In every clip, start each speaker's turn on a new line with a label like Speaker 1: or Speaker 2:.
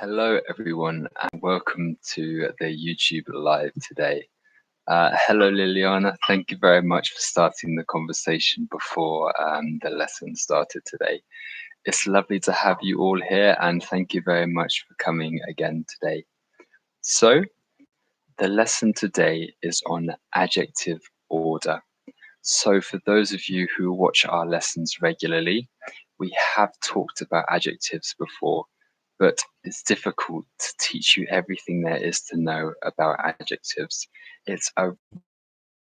Speaker 1: Hello, everyone, and welcome to the YouTube Live today. Hello, Liliana. Thank you very much for starting the conversation before the lesson started today. It's lovely to have you all here, and thank you very much for coming again today. So, the lesson today is on adjective order. So, for those of you who watch our lessons regularly, we have talked about adjectives before, but it's difficult to teach you everything there is to know about adjectives. It's a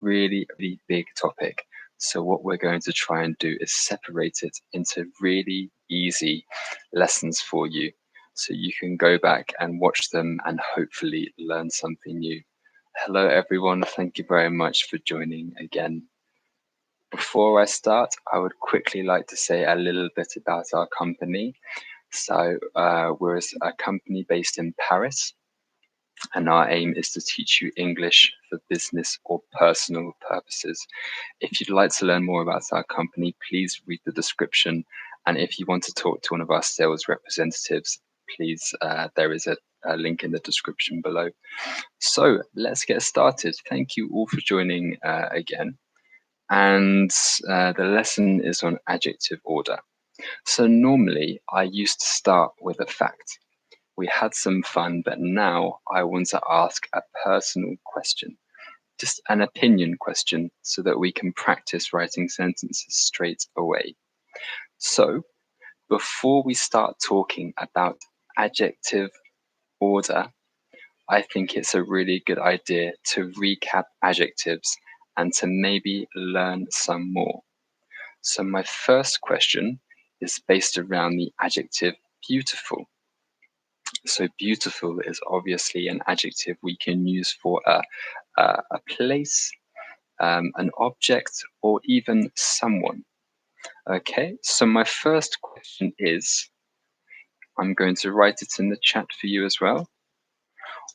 Speaker 1: really big topic. So, what we're going to try and do is separate it into really easy lessons for you. So, you can go back and watch them and hopefully learn something new. Hello, everyone. Thank you very much for joining again. Before I start, I would quickly like to say a little bit about our company. So we're a company based in Paris, and our aim is to teach you English for business or personal purposes. If you'd like to learn more about our company, please read the description. And if you want to talk to one of our sales representatives, please, there is a link in the description below. So let's get started. Thank you all for joining again. And the lesson is on adjective order. So normally I used to start with a fact. We had some fun, but now I want to ask a personal question, just an opinion question, so that we can practice writing sentences straight away. So before we start talking about adjective order, I think it's a really good idea to recap adjectives and to maybe learn some more. So my first question is based around the adjective beautiful. So beautiful is obviously an adjective we can use for a place, an object, or even someone. Okay, so my first question is, I'm going to write it in the chat for you as well.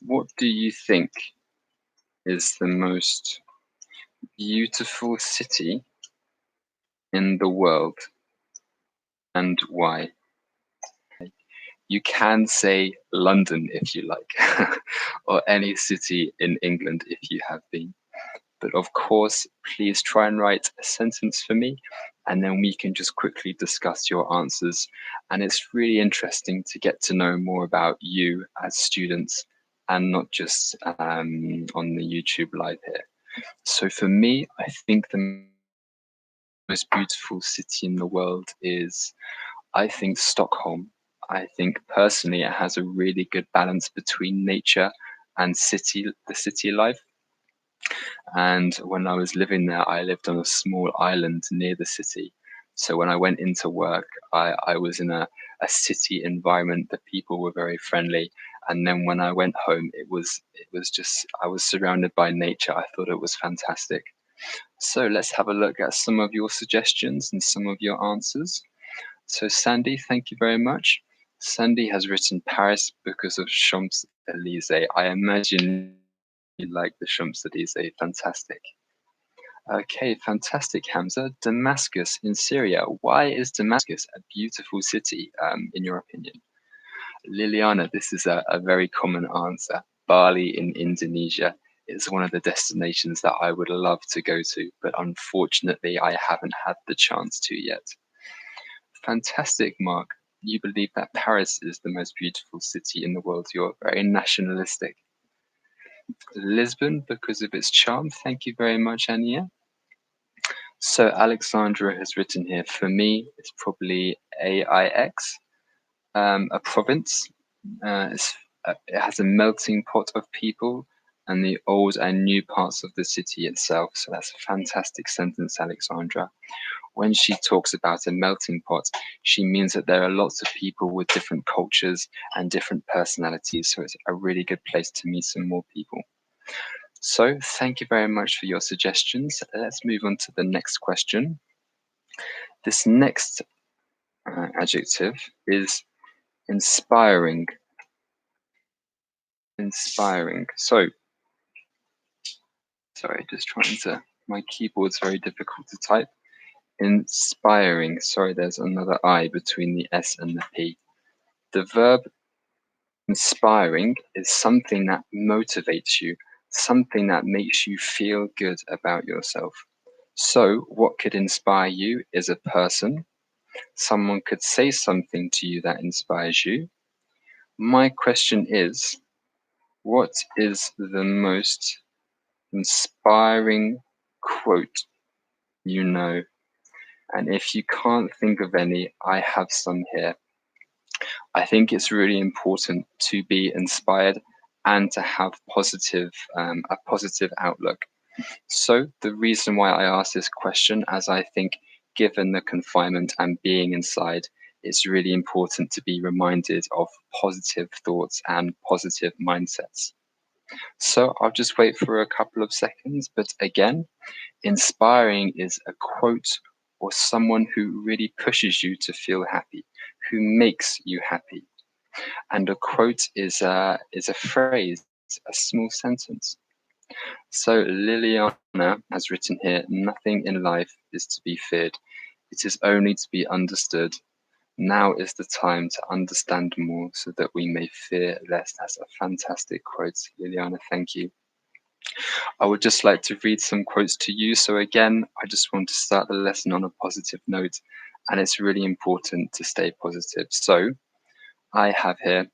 Speaker 1: What do you think is the most beautiful city in the world, and why? You can say London if you like, or any city in England if you have been. But of course, please try and write a sentence for me, and then we can just quickly discuss your answers. And it's really interesting to get to know more about you as students and not just on the YouTube live here. So for me, I think the most beautiful city in the world is, I think, Stockholm. I think personally it has a really good balance between nature and the city life. And when I was living there, I lived on a small island near the city. So when I went into work, I was in a city environment. The people were very friendly. And then when I went home, it was just, I was surrounded by nature. I thought it was fantastic. So let's have a look at some of your suggestions and some of your answers. So Sandy, thank you very much. Sandy has written Paris because of Champs-Élysées. I imagine you like the Champs-Élysées. Fantastic. Okay, fantastic, Hamza. Damascus in Syria. Why is Damascus a beautiful city, in your opinion? Liliana, this is a very common answer. Bali in Indonesia is one of the destinations that I would love to go to, but unfortunately, I haven't had the chance to yet. Fantastic, Mark. You believe that Paris is the most beautiful city in the world. You're very nationalistic. Lisbon, because of its charm. Thank you very much, Ania. So Alexandra has written here, for me, it's probably AIX, a province. It has a melting pot of people and the old and new parts of the city itself. So that's a fantastic sentence, Alexandra. When she talks about a melting pot, she means that there are lots of people with different cultures and different personalities. So it's a really good place to meet some more people. So thank you very much for your suggestions. Let's move on to the next question. This next adjective is inspiring. Inspiring. So, sorry, just trying to, my keyboard's very difficult to type. Inspiring. Sorry, there's another I between the S and the P. The verb Inspiring is something that motivates you, something that makes you feel good about yourself. So what could inspire you is a person. Someone could say something to you that inspires you. My question is, what is the most inspiring quote you know? And if you can't think of any, I have some here. I think it's really important to be inspired and to have a positive outlook. So the reason why I ask this question, as I think given the confinement and being inside, it's really important to be reminded of positive thoughts and positive mindsets. So I'll just wait for a couple of seconds, but again, inspiring is a quote or someone who really pushes you to feel happy, who makes you happy. And a quote is a phrase, a small sentence. So Liliana has written here, nothing in life is to be feared. It is only to be understood. Now is the time to understand more so that we may fear less. That's a fantastic quote, Liliana. Thank you. I would just like to read some quotes to you. So again, I just want to start the lesson on a positive note, and it's really important to stay positive. So I have here,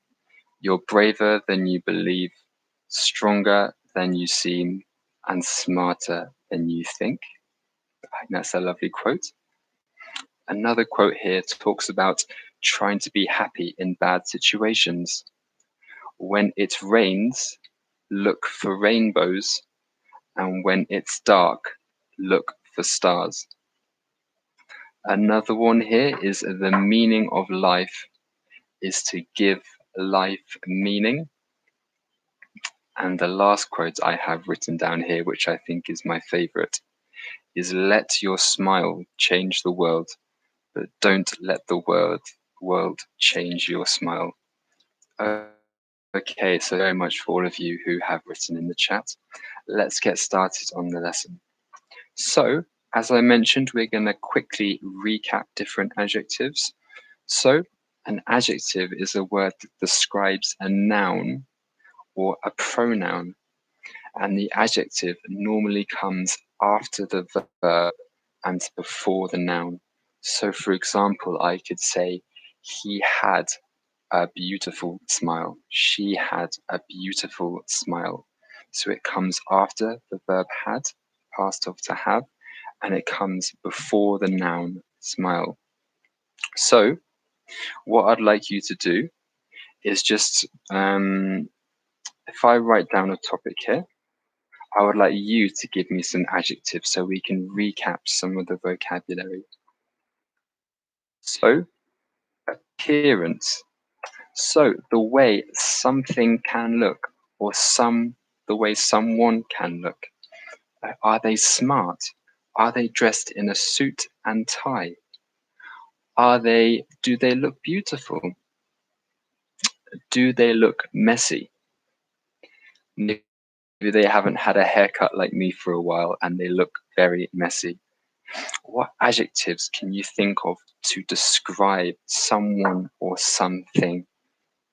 Speaker 1: you're braver than you believe, stronger than you seem, and smarter than you think. I think that's a lovely quote. Another quote here talks about trying to be happy in bad situations. When it rains, look for rainbows, and when it's dark, look for stars. Another one here is the meaning of life is to give life meaning. And the last quote I have written down here, which I think is my favorite, is let your smile change the world, but don't let the world change your smile. Okay, so very much for all of you who have written in the chat. Let's get started on the lesson. So, as I mentioned, we're going to quickly recap different adjectives. So, an adjective is a word that describes a noun or a pronoun, and the adjective normally comes after the verb and before the noun. So, for example, I could say, he had a beautiful smile. She had a beautiful smile. So it comes after the verb had, past of to have, and it comes before the noun smile. So what I'd like you to do is just, if I write down a topic here, I would like you to give me some adjectives so we can recap some of the vocabulary. So, appearance. So the way something can look, or the way someone can look. Are they smart? Are they dressed in a suit and tie? Do they look beautiful? Do they look messy? Maybe they haven't had a haircut like me for a while and they look very messy. What adjectives can you think of to describe someone or something?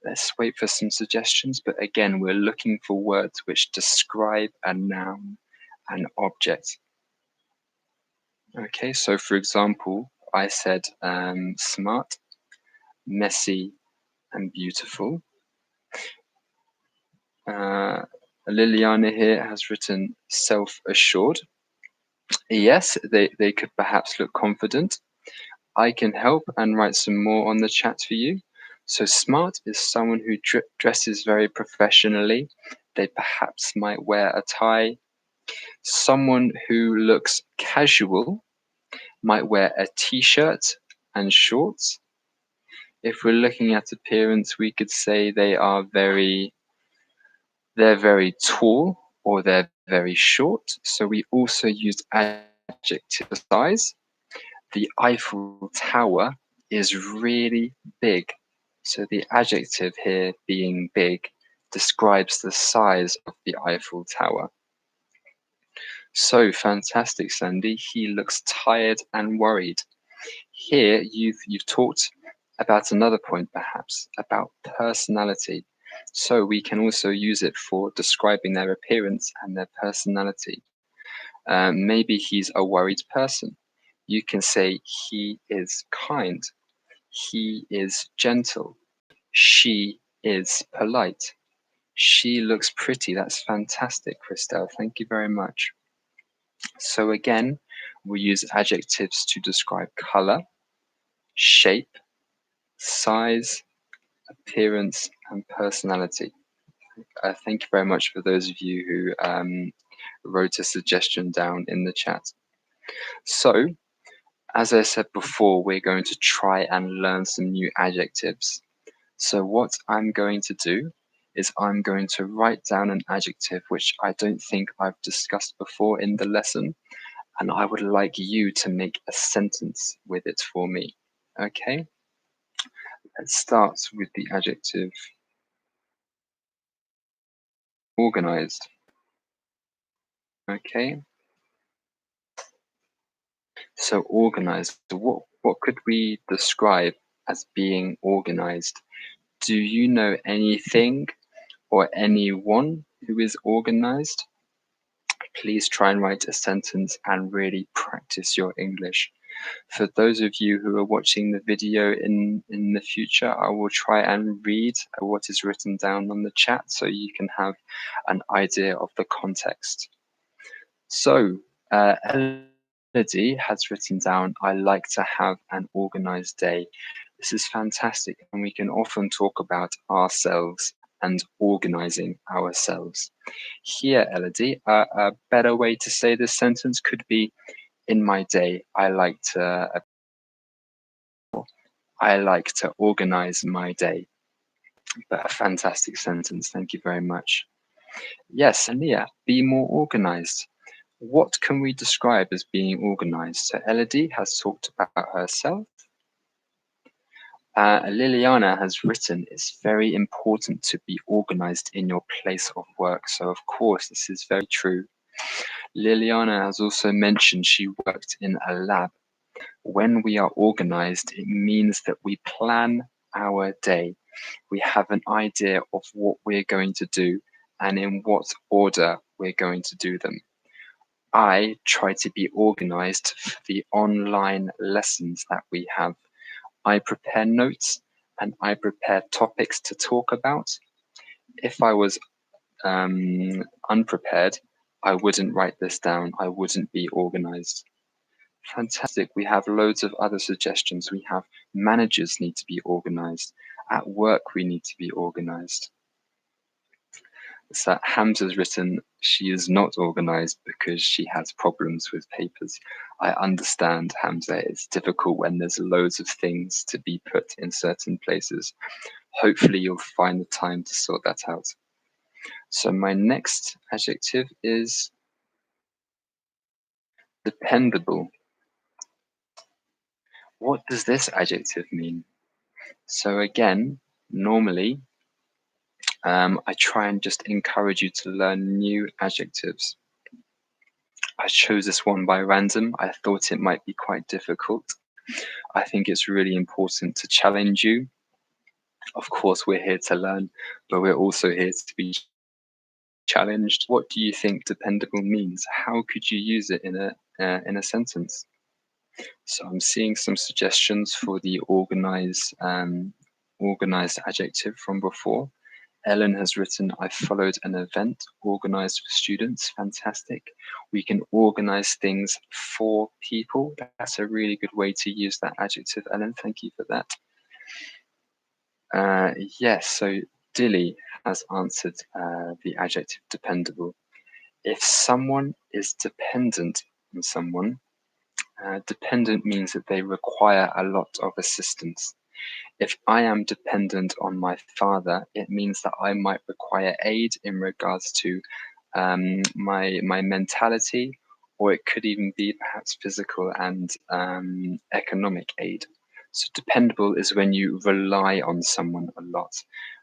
Speaker 1: Let's wait for some suggestions, but again, we're looking for words which describe a noun, an object. Okay, so for example, I said smart, messy, and beautiful. Liliana here has written self-assured. Yes, they could perhaps look confident. I can help and write some more on the chat for you. So smart is someone who dresses very professionally. They perhaps might wear a tie. Someone who looks casual might wear a t-shirt and shorts. If we're looking at appearance, we could say they're very tall or they're very short. So we also use adjective size. The Eiffel Tower is really big. So the adjective here being big describes the size of the Eiffel Tower. So fantastic, Sandy. He looks tired and worried. Here you've talked about another point, perhaps, about personality. So we can also use it for describing their appearance and their personality. Maybe he's a worried person. You can say he is kind, he is gentle, she is polite, she looks pretty. That's fantastic, Christelle. Thank you very much. So again, we use adjectives to describe color, shape, size, appearance, and personality. Thank you very much for those of you who wrote a suggestion down in the chat. So, as I said before, we're going to try and learn some new adjectives. So what I'm going to do is I'm going to write down an adjective which I don't think I've discussed before in the lesson, and I would like you to make a sentence with it for me. Okay? Let's start with the adjective organized. Okay? So organized, what could we describe as being organized? Do you know anything or anyone who is organized? Please try and write a sentence and really practice your English. For those of you who are watching the video in the future, I will try and read what is written down on the chat so you can have an idea of the context. So, Elodie has written down, I like to have an organized day. This is fantastic, and we can often talk about ourselves and organizing ourselves. Here, Elodie, a better way to say this sentence could be, in my day, I like to organize my day. But a fantastic sentence. Thank you very much. Yes, Ania, be more organized. What can we describe as being organized? So Elodie has talked about herself. Liliana has written, it's very important to be organized in your place of work. So of course, this is very true. Liliana has also mentioned she worked in a lab. When we are organized, it means that we plan our day. We have an idea of what we're going to do and in what order we're going to do them. I try to be organized for the online lessons that we have. I prepare notes and I prepare topics to talk about. If I was unprepared, I wouldn't write this down. I wouldn't be organized. Fantastic. We have loads of other suggestions. We have managers need to be organized. At work, we need to be organized. So Hamza's written, she is not organized because she has problems with papers. I understand, Hamza. It's difficult when there's loads of things to be put in certain places. Hopefully you'll find the time to sort that out. So my next adjective is dependable. What does this adjective mean? So again, normally, I try and just encourage you to learn new adjectives. I chose this one by random. I thought it might be quite difficult. I think it's really important to challenge you. Of course, we're here to learn, but we're also here to be challenged. What do you think dependable means? How could you use it in a sentence? So I'm seeing some suggestions for the organized adjective from before. Ellen has written, I followed an event organized for students. Fantastic. We can organize things for people. That's a really good way to use that adjective, Ellen. Thank you for that. Yes, so Dilly has answered the adjective dependable. If someone is dependent on someone, dependent means that they require a lot of assistance. If I am dependent on my father, it means that I might require aid in regards to my mentality, or it could even be perhaps physical and economic aid. So dependable is when you rely on someone a lot.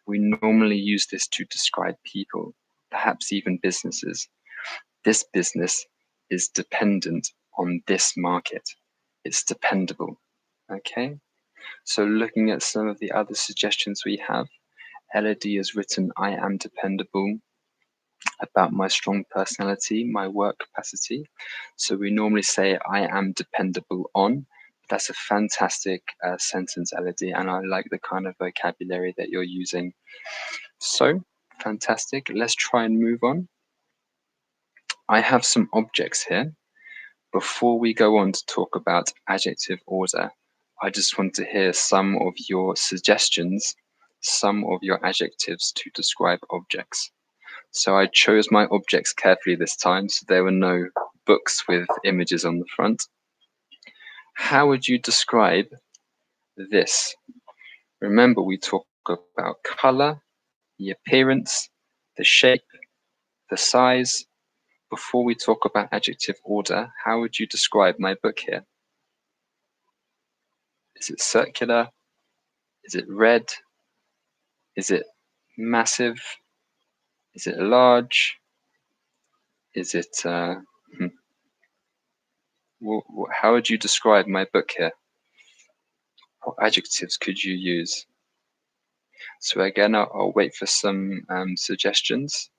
Speaker 1: We normally use this to describe people, perhaps even businesses. This business is dependent on this market. It's dependable. Okay. So looking at some of the other suggestions we have, Elodie has written, I am dependable, about my strong personality, my work capacity. So we normally say, I am dependable on. That's a fantastic sentence, Elodie, and I like the kind of vocabulary that you're using. So, fantastic. Let's try and move on. I have some objects here. Before we go on to talk about adjective order, I just want to hear some of your suggestions, some of your adjectives to describe objects. So I chose my objects carefully this time, so there were no books with images on the front. How would you describe this? Remember, we talk about color, the appearance, the shape, the size. Before we talk about adjective order, how would you describe my book here? Is it circular? Is it red? Is it massive? Is it large? Is it, how would you describe my book here? What adjectives could you use? So again, I'll wait for some suggestions.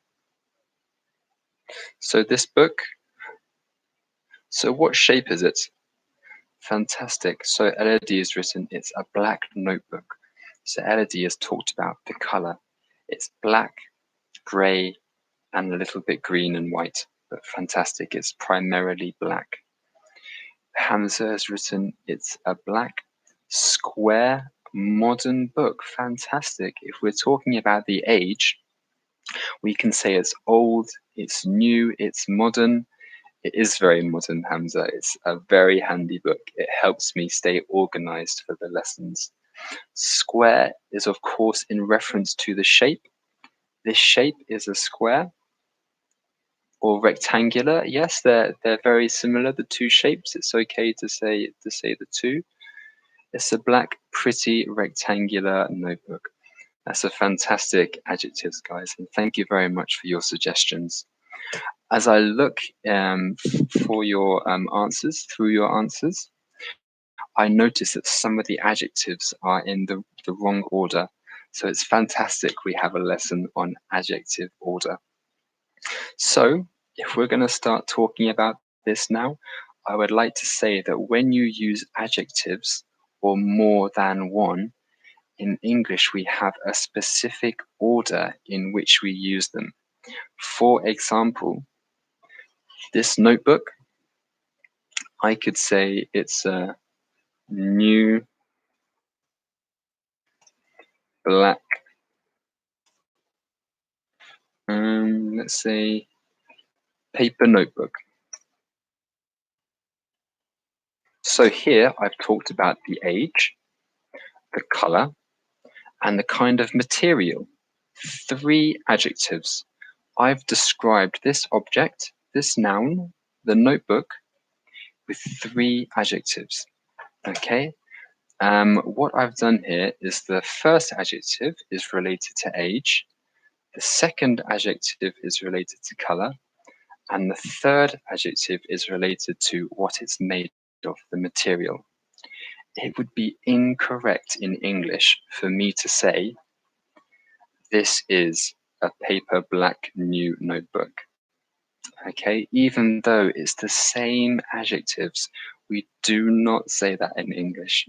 Speaker 1: So this book, so what shape is it? Fantastic. So Elodie has written, it's a black notebook. So Elodie has talked about the color. It's black, gray, and a little bit green and white, but fantastic. It's primarily black. Hamza has written, it's a black, square, modern book. Fantastic. If we're talking about the age, we can say it's old, it's new, it's modern. It is very modern, Hamza. It's a very handy book. It helps me stay organized for the lessons. Square is, of course, in reference to the shape. This shape is a square. Or rectangular. Yes, they're very similar, the two shapes. It's okay to say the two. It's a black, pretty rectangular notebook. That's a fantastic adjectives, guys, and thank you very much for your suggestions. As I look for your answers, through your answers, I notice that some of the adjectives are in the wrong order. So it's fantastic we have a lesson on adjective order. So if we're going to start talking about this now, I would like to say that when you use adjectives or more than one, in English we have a specific order in which we use them. For example, this notebook, I could say it's a new black, let's say paper notebook. So here I've talked about the age, the color, and the kind of material. 3 adjectives. I've described this object, this noun, the notebook, with 3 adjectives. Okay. What I've done here is the first adjective is related to age, the second adjective is related to color, and the third adjective is related to what it's made of, the material. It would be incorrect in English for me to say, this is a paper black new notebook. Okay, even though it's the same adjectives, we do not say that in English.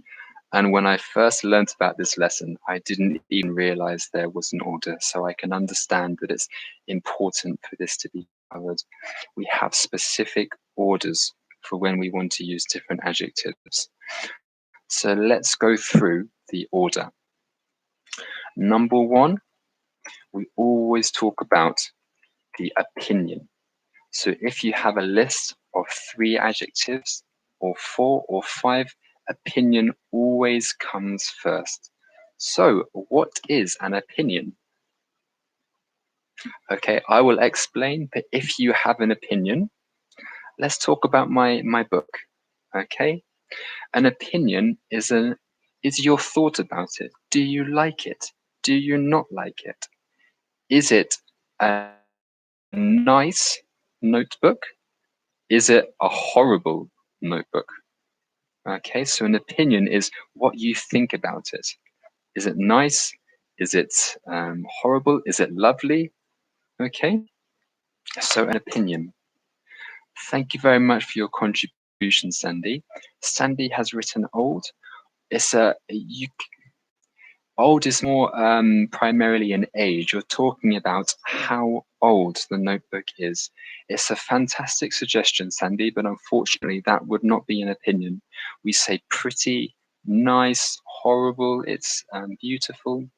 Speaker 1: And when I first learnt about this lesson, I didn't even realize there was an order. So I can understand that it's important for this to be covered. We have specific orders for when we want to use different adjectives. So let's go through the order. Number 1, we always talk about the opinion. So if you have a list of 3 adjectives or 4 or 5, opinion always comes first. So what is an opinion? Okay, I will explain, but if you have an opinion, let's talk about my book. Okay, an opinion is your thought about it. Do you like it? Do you not like it? Is it a nice notebook? Is it a horrible notebook? Okay, so an opinion is what you think about it. Is it nice? Is it horrible? Is it lovely? Okay, so an opinion. Thank you very much for your contribution, Sandy. Sandy has written old. It's old is more primarily an age. You're talking about how old the notebook is. It's a fantastic suggestion, Sandy, but unfortunately that would not be an opinion. We say pretty, nice, horrible, it's beautiful.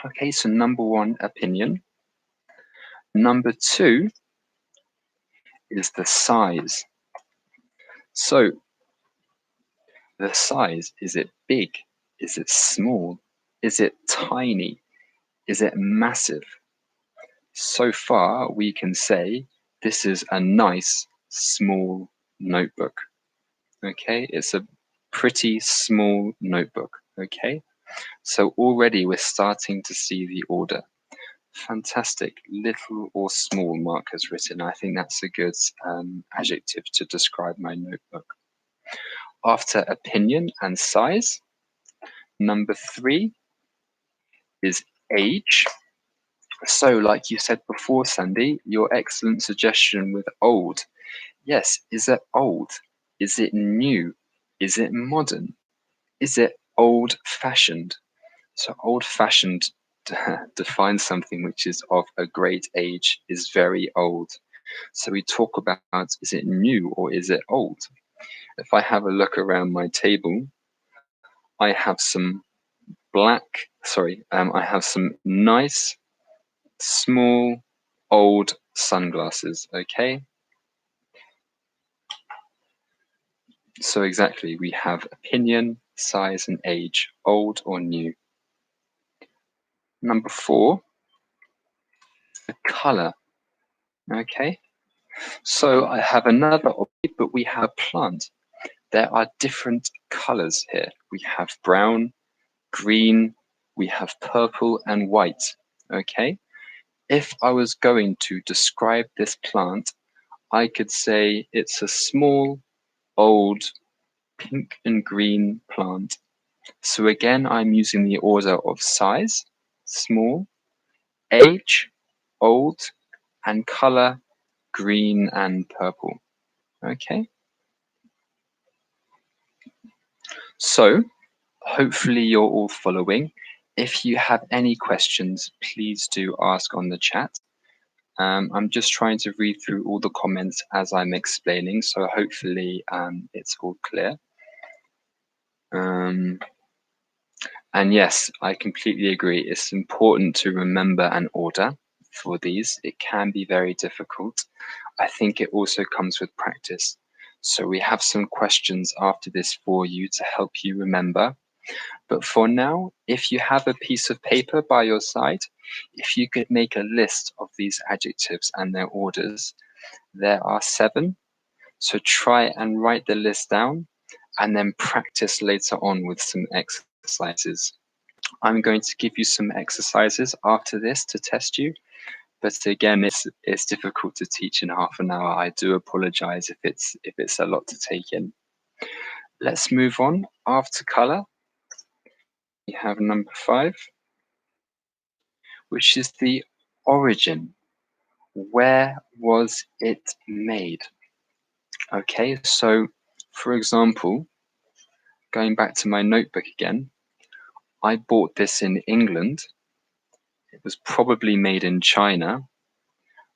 Speaker 1: Okay, so number one, opinion. Number two is the size. So the size, is it big? Is it small? Is it tiny? Is it massive? So far, we can say this is a nice small notebook. Okay, it's a pretty small notebook. Okay, so already we're starting to see the order. Fantastic. Little or small, Mark has written. I think that's a good adjective to describe my notebook. After opinion and size, number three is age. So, like you said before, Sandy, your excellent suggestion with old. Yes, is it old? Is it new? Is it modern? Is it old-fashioned? So old-fashioned defines something which is of a great age, is very old. So we talk about, is it new or is it old? If I have a look around my table, I have some I have some nice, small, old sunglasses, okay? So exactly, we have opinion, size, and age, old or new. Number four, the color, okay? So I have another object, but we have a plant. There are different colors here. We have brown, green, we have purple and white, okay? If I was going to describe this plant, I could say it's a small, old, pink and green plant. So again, I'm using the order of size, small, age, old, and color, green and purple. Okay, so hopefully you're all following. If you have any questions, please do ask on the chat. I'm just trying to read through all the comments as I'm explaining, so hopefully it's all clear. And yes, I completely agree. It's important to remember an order for these. It can be very difficult. I think it also comes with practice. So we have some questions after this for you to help you remember. But for now, if you have a piece of paper by your side, if you could make a list of these adjectives and their orders, there are 7. So try and write the list down and then practice later on with some exercises. I'm going to give you some exercises after this to test you. But again, it's difficult to teach in half an hour. I do apologize if it's a lot to take in. Let's move on. After color, we have number 5, which is the origin. Where was it made? Okay, so for example, going back to my notebook again, I bought this in England. It was probably made in China.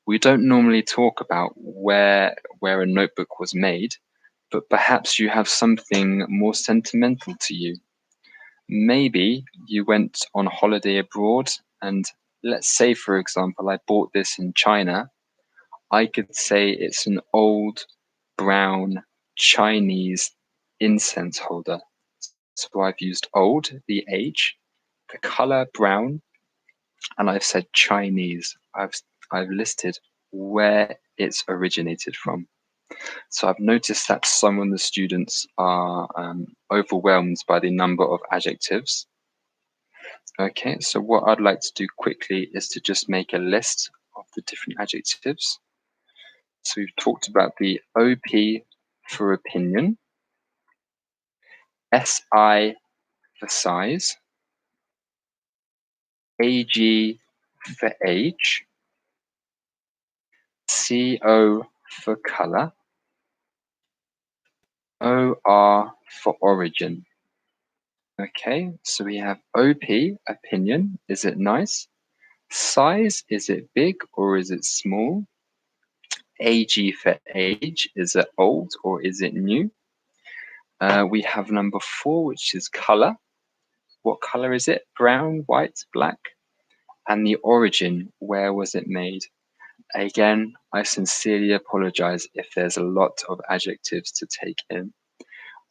Speaker 1: We don't normally talk about where a notebook was made, but perhaps you have something more sentimental to you. Maybe you went on holiday abroad and let's say, for example, I bought this in China. I could say it's an old brown Chinese incense holder. So I've used old, the age, the color brown, and I've said Chinese. I've listed where it's originated from. So I've noticed that some of the students are overwhelmed by the number of adjectives. Okay, so what I'd like to do quickly is to just make a list of the different adjectives. So we've talked about the OP for opinion, SI for size, AG for age, CO for color, OR for origin. Okay, so we have OP, opinion, is it nice? Size, is it big or is it small? AG for age, is it old or is it new? We have number 4, which is color. What color is it? Brown, white, black? And the origin, where was it made? Again, I sincerely apologize if there's a lot of adjectives to take in.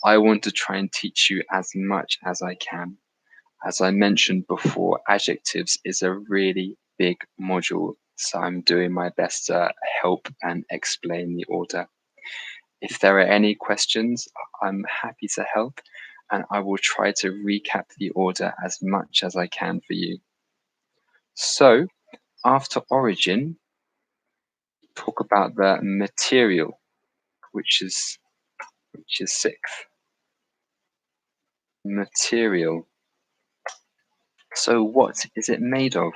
Speaker 1: I want to try and teach you as much as I can. As I mentioned before, adjectives is a really big module, so I'm doing my best to help and explain the order. If there are any questions, I'm happy to help, and I will try to recap the order as much as I can for you. So, after origin, talk about the material, which is 6th. Material. So what is it made of?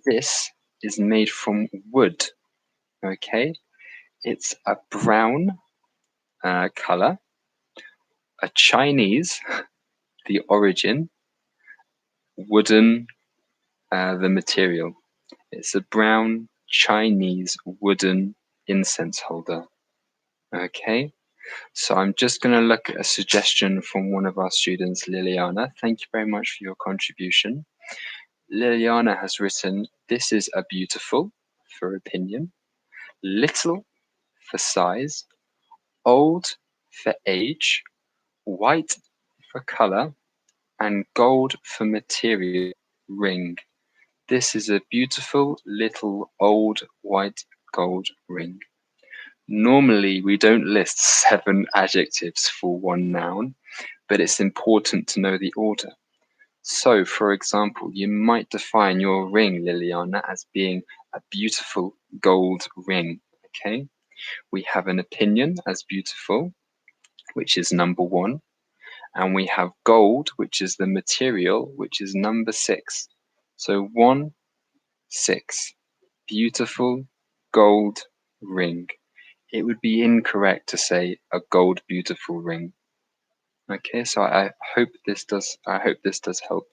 Speaker 1: This is made from wood, okay? It's a brown color, a Chinese, the origin, wooden, the material. It's a brown Chinese wooden incense holder, okay? So I'm just going to look at a suggestion from one of our students, Liliana. Thank you very much for your contribution. Liliana has written, this is a beautiful, for opinion, little for size, old for age, white for color, and gold for material, ring. This is a beautiful little old white gold ring. Normally, we don't list 7 adjectives for one noun, but it's important to know the order. So, for example, you might define your ring, Liliana, as being a beautiful gold ring, okay? We have an opinion as beautiful, which is number 1, and we have gold, which is the material, which is number 6. So 1, 6, beautiful gold ring. It would be incorrect to say a gold beautiful ring. Okay, so I hope this does help.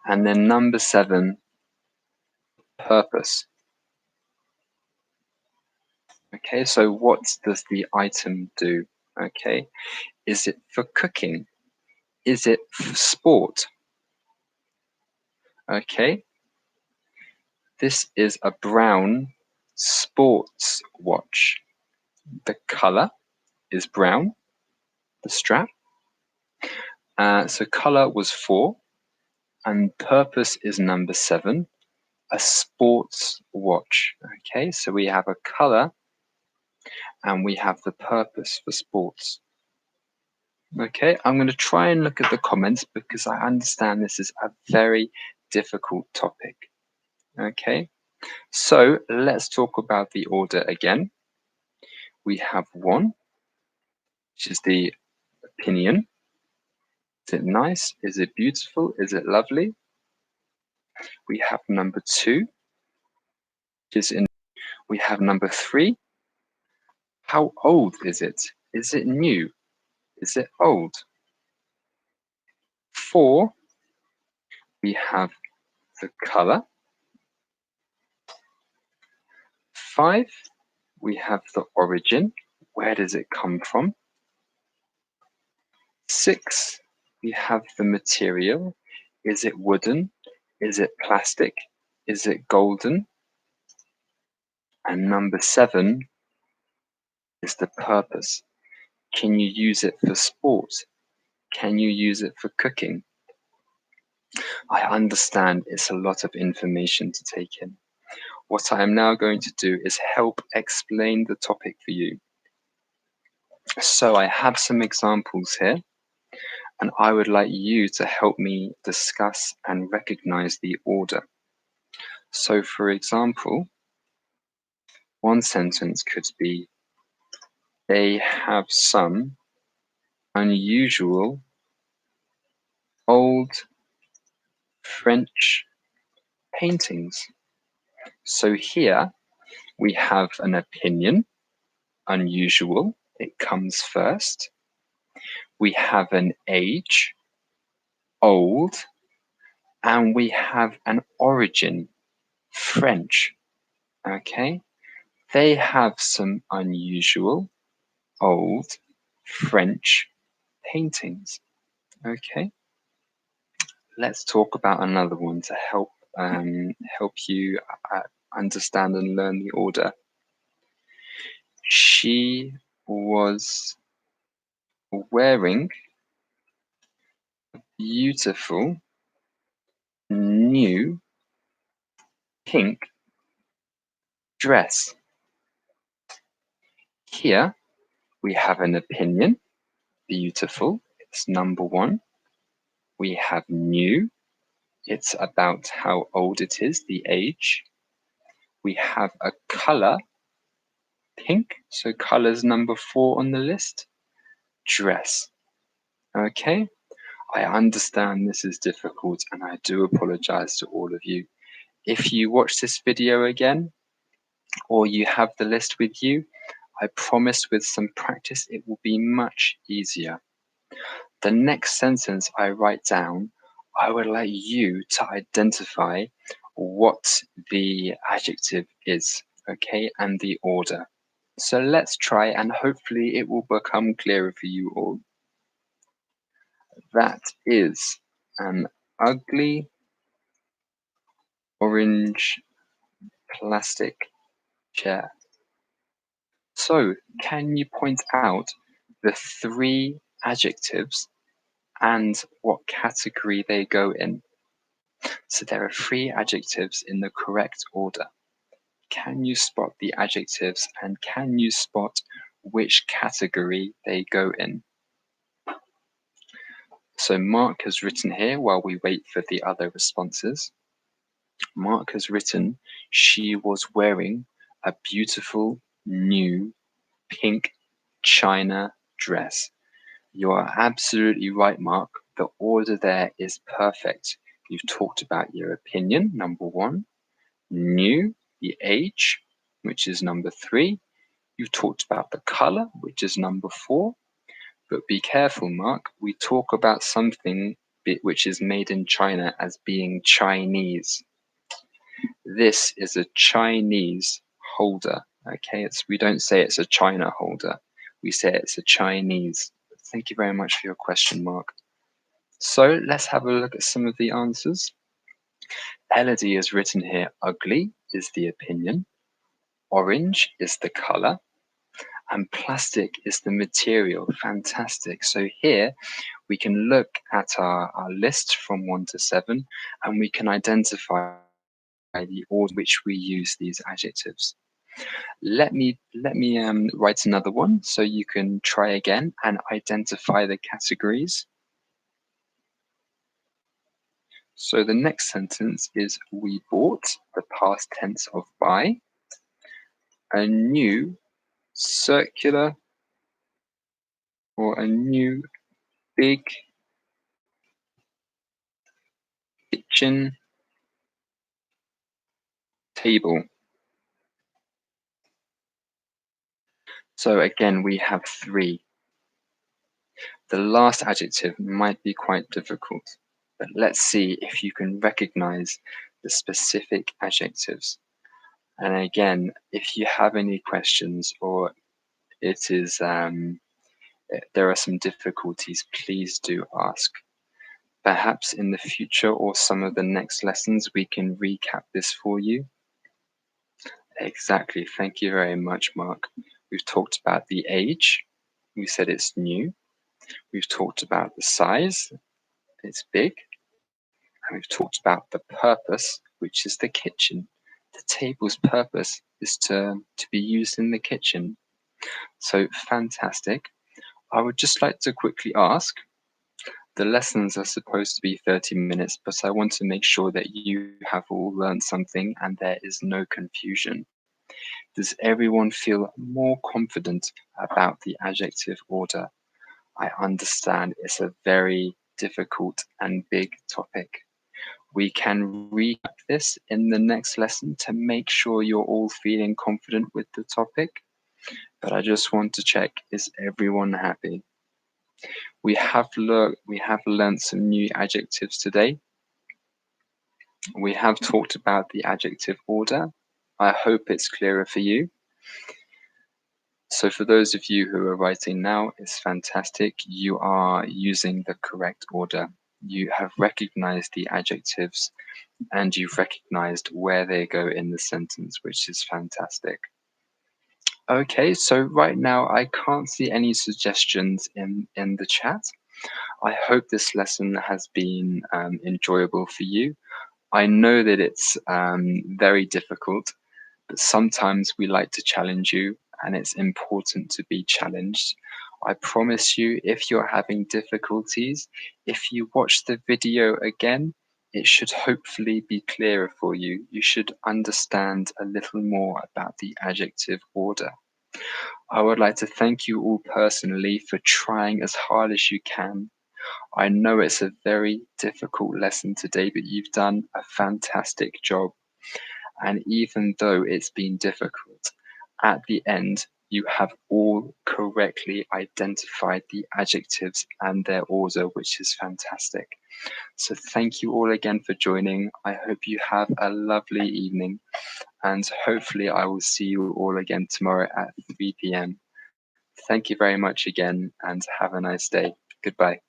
Speaker 1: And then number 7, purpose. Okay, so what does the item do? Okay, is it for cooking? Is it for sport? Okay, this is a brown sports watch. The color is brown, the strap. So color was 4, and purpose is number 7, a sports watch. Okay, so we have a color and we have the purpose for sports. Okay, I'm going to try and look at the comments because I understand this is a very difficult topic. Okay, so let's talk about the order again. We have 1, which is the opinion. Is it nice? Is it beautiful? Is it lovely? We have number 2, which is in. We have number 3. How old is it? Is it new? Is it old? 4, we have the color. 5, we have the origin. Where does it come from? 6, we have the material. Is it wooden? Is it plastic? Is it golden? And number 7 is the purpose. Can you use it for sport? Can you use it for cooking? I understand it's a lot of information to take in. What I am now going to do is help explain the topic for you. So I have some examples here, and I would like you to help me discuss and recognize the order. So for example, one sentence could be, they have some unusual old French paintings. So here we have an opinion, unusual, it comes first. We have an age, old, and we have an origin, French. Okay, they have some unusual, old French paintings. Okay, let's talk about another one to help you understand and learn the order. She was wearing a beautiful new pink dress. Here we have an opinion, beautiful, it's number one. We have new, it's about how old it is, the age. We have a color, pink, so color's number 4 on the list. Dress. Okay, I understand this is difficult and I do apologize to all of you. If you watch this video again or you have the list with you, I promise with some practice it will be much easier. The next sentence I write down, I would like you to identify what the adjective is, okay, and the order. So let's try and hopefully it will become clearer for you all. That is an ugly orange plastic chair. So can you point out the 3 adjectives and what category they go in? So there are 3 adjectives in the correct order. Can you spot the adjectives and can you spot which category they go in? So Mark has written here while we wait for the other responses. Mark has written, she was wearing a beautiful new pink china dress. You are absolutely right, Mark. The order there is perfect. You've talked about your opinion, number 1. New, the age, which is number 3. You've talked about the color, which is number 4. But be careful, Mark. We talk about something which is made in China as being Chinese. This is a Chinese holder. Okay, we don't say it's a China holder. We say it's a Chinese. Thank you very much for your question, Mark. So let's have a look at some of the answers. Elodie has written here, ugly is the opinion, orange is the color, and plastic is the material. Fantastic. So here we can look at our list from 1 to 7 and we can identify the order which we use these adjectives. Let me write another one so you can try again and identify the categories. So the next sentence is, we bought, the past tense of buy, a new circular or a new big kitchen table. So again, we have 3. The last adjective might be quite difficult, but let's see if you can recognize the specific adjectives. And again, if you have any questions or it is there are some difficulties, please do ask. Perhaps in the future or some of the next lessons, we can recap this for you. Exactly. Thank you very much, Mark. We've talked about the age. We said it's new. We've talked about the size. It's big. And we've talked about the purpose, which is the kitchen. The table's purpose is to be used in the kitchen. So fantastic. I would just like to quickly ask, the lessons are supposed to be 30 minutes, but I want to make sure that you have all learned something and there is no confusion. Does everyone feel more confident about the adjective order? I understand it's a very difficult and big topic. We can recap this in the next lesson to make sure you're all feeling confident with the topic. But I just want to check, is everyone happy? We have learned some new adjectives today. We have talked about the adjective order. I hope it's clearer for you. So for those of you who are writing now, it's fantastic. You are using the correct order. You have recognized the adjectives and you've recognized where they go in the sentence, which is fantastic. Okay, so right now I can't see any suggestions in the chat. I hope this lesson has been enjoyable for you. I know that it's very difficult, but sometimes we like to challenge you and it's important to be challenged. I promise you, if you're having difficulties, if you watch the video again, it should hopefully be clearer for you. You should understand a little more about the adjective order. I would like to thank you all personally for trying as hard as you can. I know it's a very difficult lesson today, but you've done a fantastic job. And even though it's been difficult, at the end, you have all correctly identified the adjectives and their order, which is fantastic. So thank you all again for joining. I hope you have a lovely evening, and hopefully I will see you all again tomorrow at 3 p.m. Thank you very much again, and have a nice day. Goodbye.